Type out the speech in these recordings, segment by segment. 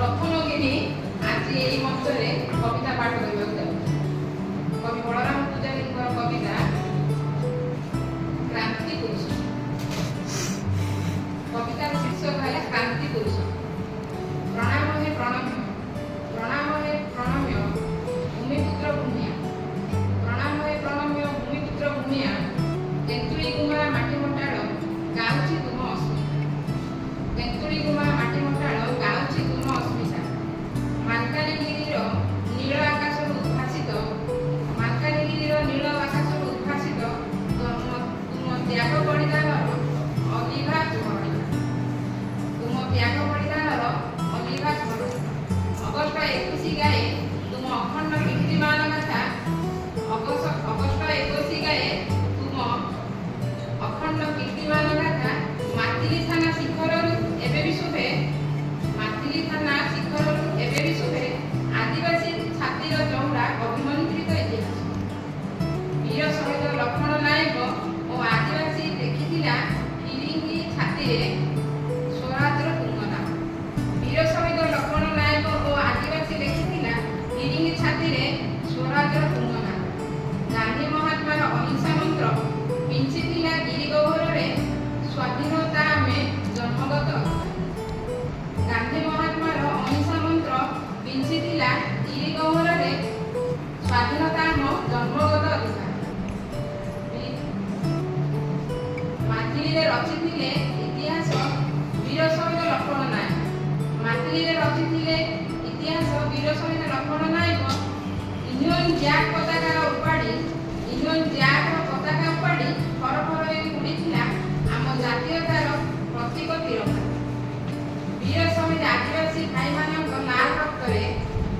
ପ୍ରଥମଗିରି ଆଜି ଏହି ମଞ୍ଚରେ କବିତା ପାଠ କରିବାକୁ ଯାଉଛି। କବି ବଳରାମ ପୂଜାରୀଙ୍କର କବିତା କ୍ରାନ୍ତି ପୁରୁଷ। କବିତାର ଶୀର୍ଷକ ହେଲା କ୍ରାନ୍ତି ପୁରୁଷ। ପ୍ରଣାମ ହେ ପ୍ରଣମ୍ୟ, ପ୍ରଣାମ ହେ ପ୍ରଣମ୍ୟ ଭୂମିପୁତ୍ର ଭୂମିଆ, ପ୍ରଣାମ ହେ ପ୍ରଣମ୍ୟ ଭୂମିପୁତ୍ର ଭୂମିଆ, ତେନ୍ତୁଳି ଗୁମା ମାଟି ମଟାଳ ଗାଉଛି ତୁମ ଅସ୍ମିତା, ତେନ୍ତୁଳି ଗୁମା ମାଟି ମଟାଳ ଗାଉଛି ତୁମ ଅସ୍ମିତା, ମାଲକାନଗିରିର ନୀଳ ଆକାଶରୁ ଉଦ୍ଭାସିତ, ମାଲକାନଗିରିର ନୀଳ ଆକାଶରୁ ଉଦ୍ଭାସିତ ତୁମ ତ୍ୟାଗ ବଳିଦାନର ଅଲିଭା ସ୍ମରଣୀୟ, ତୁମ ତ୍ୟାଗ ବଳିଦାନର ଅଲିଭା ସ୍ମରଣୀୟ। ଅଗଷ୍ଟ 21 ଗାଏ ତୁମ ଅଖଣ୍ଡ କୀର୍ତ୍ତିମାନ ଗାଥା, ଅଗଷ୍ଟ 21 ଗାଏ ତୁମ ଅଖଣ୍ଡ କୀର୍ତ୍ତିମାନ ଗାଥା, ମାଥିଲି ଥାନା ଶିଖରରୁ ଏବେ ବି ଶୁଭେ, ମାଥିଲି ଥାନା ଶିଖରରୁ ଏବେ ବି ଶୁଭେ ଆଦିବାସୀ ଛାତିର ଚଉଡ଼ା ଅଭିମନ୍ତ୍ରିତ ଇତିହାସ। ବୀର ଶହୀଦ ଲକ୍ଷ୍ମଣ ନାୟକ ଓ ଆଦିବାସୀ ଲେଖିଥିଲା ଫିରିଙ୍ଗି ଛାତିରେ ସ୍ୱରାଜର ତୁଙ୍ଗନାଦ। ବୀର ଶହୀଦ ଲକ୍ଷ୍ମଣ ନାୟକ ଓ ଆଦିବାସୀ ଲେଖିଥିଲା ଫିରିଙ୍ଗି ଛାତିରେ ସ୍ୱରାଜର ତୁଙ୍ଗନାଦ। ଗାନ୍ଧୀ ମହାତ୍ମାର ଅହିଂସା ମନ୍ତ୍ର ବିଞ୍ଚିଥିଲା ଗିରିଗହ୍ୱରରେ ସ୍ୱାଧୀନତା ଆମେ ଜନ୍ମଗତ ଅଧିକାର। ଗାନ୍ଧୀ ମହାତ୍ମାର ଅହିଂସା ମନ୍ତ୍ର ବିଞ୍ଚିଥିଲା ଗିରିଗହ୍ୱରରେ ସ୍ୱାଧୀନତା ଆମ ଜନ୍ମଗତ ଅଧିକାର। ମାଥିଳିରେ ରଚିଥିଲେ ଇତିହାସ ବୀର ଶହୀଦ ଲକ୍ଷ୍ମଣ ନାୟକ, ମାଥିଳିରେ ରଚିଥିଲେ ଇତିହାସ ବୀର ଶହୀଦ ଲକ୍ଷ୍ମଣ ନାୟକ। ୟୁନିୟନ ଜ୍ୟାକ୍ ପତାକା ଉପାଡ଼ି, ୟୁନିୟନ ଜ୍ୟାକ୍ର ପତାକା ଉପାଡ଼ି ଫରଫର ହୋଇ ଉଡ଼ିଥିଲା ଆମ ଜାତୀୟତାର ପ୍ରତୀକ ତିରଙ୍ଗା। ବୀର ଶହୀଦ ଆଦିବାସୀ ଭାଇମାନଙ୍କ ଲାଲ ରକ୍ତରେ,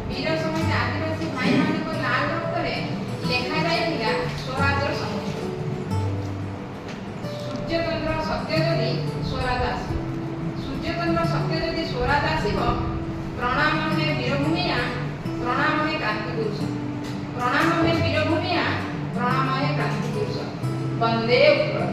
ବୀର ଶହୀଦ ଆଦିବାସୀ ଭାଇମାନଙ୍କ ଲାଲ ରକ୍ତରେ ଲେଖାଯାଇଥିଲା ସ୍ୱରାଜର ସଂଘର୍ଷ। ସୂର୍ଯ୍ୟଚନ୍ଦ୍ର ସତ୍ୟ ଯଦି ସ୍ୱରାଜ ଆସିବ, ସୂର୍ଯ୍ୟଚନ୍ଦ୍ର ସତ୍ୟ ଯଦି ସ୍ୱରାଜ ଆସିବ, ପ୍ରଣାମ ହେ ବୀରଭୂମିଆ, ପ୍ରଣାମ ହେ କ୍ରାନ୍ତି ପୁରୁଷ, ପ୍ରଣାମ ହେ ବୀରଭୂମିଆ, ପ୍ରଣାମ ହେ କ୍ରାନ୍ତି ପୁରୁଷ। ବନ୍ଦେ ଉତ୍କଳ।